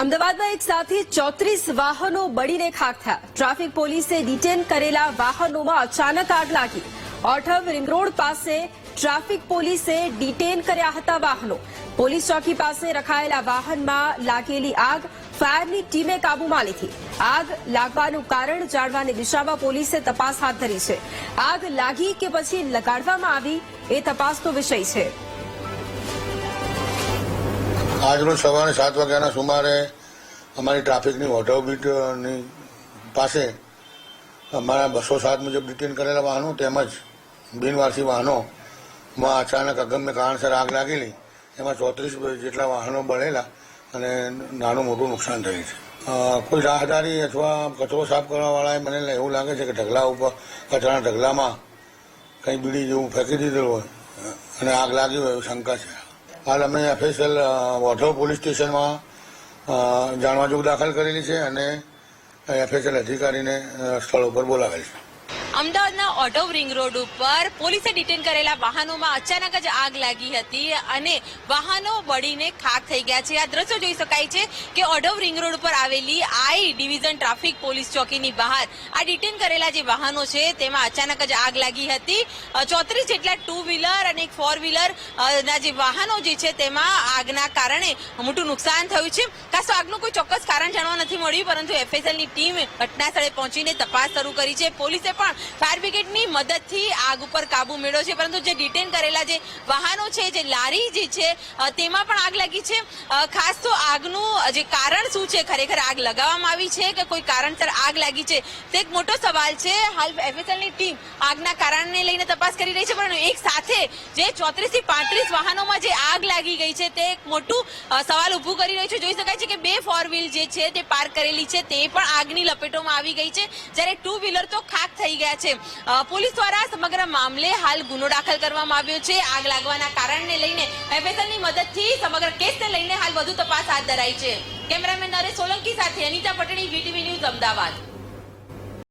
અમદાવાદમાં એક સાથે 34 વાહનો બળીને ખાખ થયા। ટ્રાફિક પોલીસે ડિટેન કરેલા વાહનોમાં અચાનક આગ લાગી। ઓઢવ રિંગ રોડ પાસે ટ્રાફિક પોલીસે ડિટેન કર્યા હતા વાહનો। પોલીસ ચોકી પાસે રખાયેલા વાહનમાં લાગેલી આગ ફાયરની ટીમે કાબૂમાં લીધી। આગ લાગવાનું કારણ જાણવાની દિશામાં પોલીસે તપાસ હાથ ધરી છે। આગ લાગી કે પછી લગાડવામાં આવી એ તપાસનો વિષય છે। આજરોજ સવારે 7 વાગ્યાના સુમારે અમારી ટ્રાફિકની ઓઢવ બીટની પાસે અમારા 207 મુજબ ડિટેન કરેલા વાહનો તેમજ બિનવારસી વાહનોમાં અચાનક અગમ્ય કારણસર આગ લાગેલી। એમાં 34 જેટલા વાહનો બળેલા અને નાનું મોટું નુકસાન થયું છે। કોઈ રાહદારી અથવા કચરો સાફ કરવાવાળાએ મને એવું લાગે છે કે ઢગલા ઉપર કચરાના ઢગલામાં કંઈ બીડી જેવું ફેંકી દીધેલું હોય અને આગ લાગી હોય એવી શંકા છે। હાલ અમે FSL ઓઢવ પોલીસ સ્ટેશનમાં જાણવા જોગ દાખલ કરેલી છે અને FSL અધિકારીને સ્થળ ઉપર બોલાવેલ છે। અમદાવાદના ઓઢવ રિંગ રોડ ઉપર પોલીસે ડિટેન કરેલા વાહનોમાં અચાનક જ આગ લાગી હતી અને વાહનો બળીને ખાખ થઈ ગયા છે। આ દ્રશ્યો જોઈ શકાય છે કે ઓઢવ રિંગ રોડ ઉપર આવેલી આઈ ડિવિઝન ટ્રાફિક પોલીસ ચોકીની બહાર આ ડિટેન કરેલા જે વાહનો છે તેમાં અચાનક જ આગ લાગી હતી। 34 જેટલા 2 વ્હીલર અને એક 4 વ્હીલર ના જે વાહનો જે છે તેમાં આગના કારણે મોટું નુકસાન થયું છે। ખાસ તો આગનું કોઈ ચોક્કસ કારણ જાણવા નથી મળ્યું, પરંતુ FSLની ટીમ ઘટના સ્થળે પહોંચીને તપાસ શરૂ કરી છે। પોલીસે પણ ફાયર બ્રિગેડની મદદથી આગ ઉપર કાબુ મેળવ્યો છે, પરંતુ જે ડિટેન કરેલા જે વાહનો છે, જે લારી જે છે તેમાં પણ આગ લાગી છે। ખાસ તો આગનું જે કારણ શું છે, ખરેખર આગ લગાવવામાં આવી છે કે કોઈ કારણસર આગ લાગી છે તે એક મોટો સવાલ છે। હાલ FSLની ટીમ આગના કારણને લઈને તપાસ કરી રહી છે, પરંતુ એક સાથે જે 34 થી 35 વાહનોમાં જે આગ લાગી ગઈ છે તે એક મોટું સવાલ ઉભું કરી રહ્યું છે। જોઈ શકાય છે કે 2 4 વ્હીલ જે છે તે પાર્ક કરેલી છે તે પણ આગની લપેટોમાં આવી ગઈ છે, જ્યારે 2 વ્હીલર તો ખાખ થઈ ગયા છે। પોલીસ દ્વારા સમગ્ર મામલે હાલ ગુનો દાખલ કરવામાં આવ્યો છે। આગ લાગવાના કારણને લઈને FSLની મદદથી સમગ્ર કેસને લઈને હાલ વધુ તપાસ હાથ ધરાઈ છે। કેમેરામેન નરેશ સોલંકી સાથે અનિતા પટેલ, VTV ન્યૂઝ, અમદાવાદ।